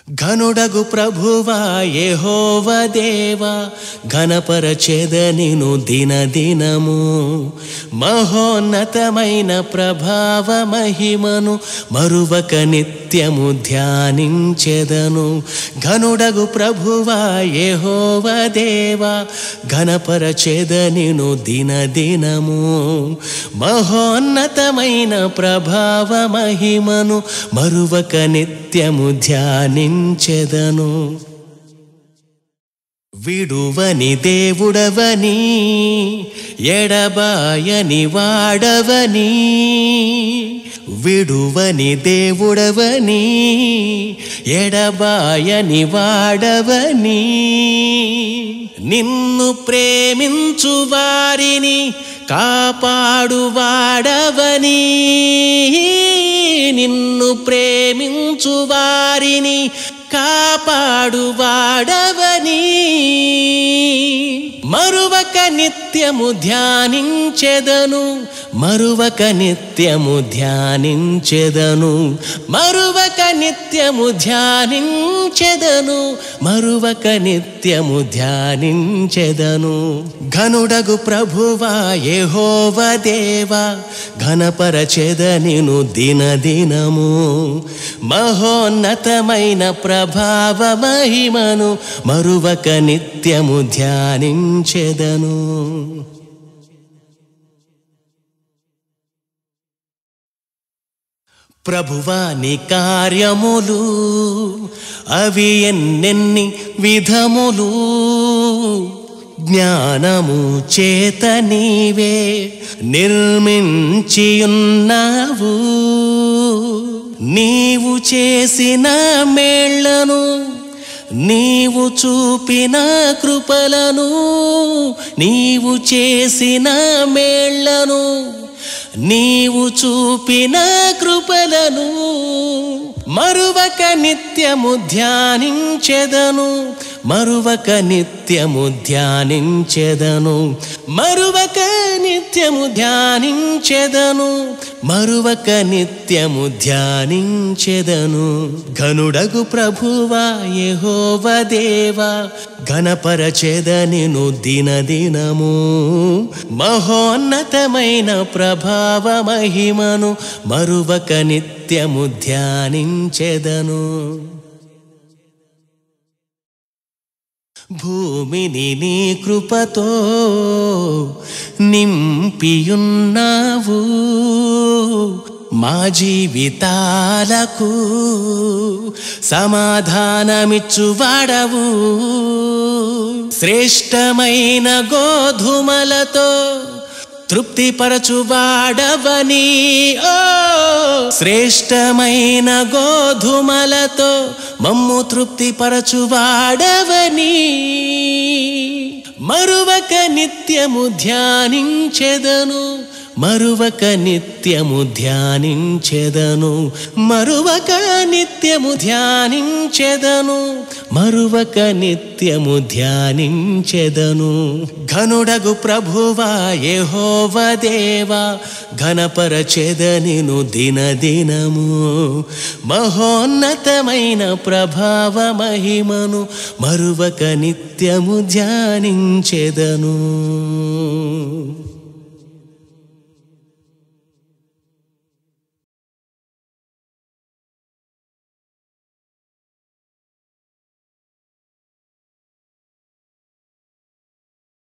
ఘనుడగు ప్రభువా యెహోవా దేవా ఘనపరచెద నిను దినదినము మహోన్నతమైన ప్రభావ మహిమను మరువక నిత్యము ధ్యానించెదను. ఘనుడగు ప్రభువా యెహోవా దేవా ఘనపరచెద నిను దినదినము మహోన్నతమైన ప్రభావ మహిమను మరువక నిత్యము ధ్యానించెదను. విడువని దేవుడవని ఎడబాయని వాడవని విడువని దేవుడవని ఎడబాయని వాడవని నిన్ను ప్రేమించు వారిని కాపాడు వాడవని నిన్ను ప్రేమించు వారిని కాపాడు వాడవని మరువక నిత్యము ధ్యానించెదను మరువక నిత్యము ధ్యానించెదను మరువక నిత్యము ధ్యానించెదను మరువక నిత్యము ధ్యానించెదను. ఘనుడగు ప్రభువా యెహోవా దేవా ఘనపరచెద నిను దినదినము మహోన్నతమైన ప్రభావ మహిమను మరువక నిత్యము ధ్యానించెదను. ప్రభువా నీ కార్యములు అవి ఎన్నెన్ని విధములు జ్ఞానము చేత నీవే నిర్మించియున్నావు. నీవు చేసిన మేళ్లను నీవు చూపిన కృపలను నీవు చేసిన మేళ్లను నీవు చూపిన కృపలను మరువక నిత్యము ధ్యానించెదను మరువక నిత్యము ధ్యానించెదను మరువక నిత్యము ధ్యానించెదను మరువక నిత్యము ధ్యానించెదను. ఘనుడగు ప్రభువా యెహోవా దేవా ఘనపరచెద నిను దినదినము మహోన్నతమైన ప్రభావ మహిమను మరువక నిత్యము ధ్యానించెదను. భూమిని నీ కృపతో నింపియున్నావు మా జీవితాలకు సమాధానమిచ్చువాడవు. శ్రేష్టమైన గోధుమలతో తృప్తిపరచువాడవని ఓ శ్రేష్టమైన గోధుమలతో మమ్ము తృప్తిపరచువాడవని మరువక నిత్యము ధ్యానించెదను మరువక నిత్యము ధ్యానించెదను మరువక నిత్యము ధ్యానించెదను మరువక నిత్యము ధ్యానించెదను. ఘనుడగు ప్రభువా యెహోవా దేవా ఘనపరచెద నిను దినదినము మహోన్నతమైన ప్రభావ మహిమను మరువక నిత్యము ధ్యానించెదను.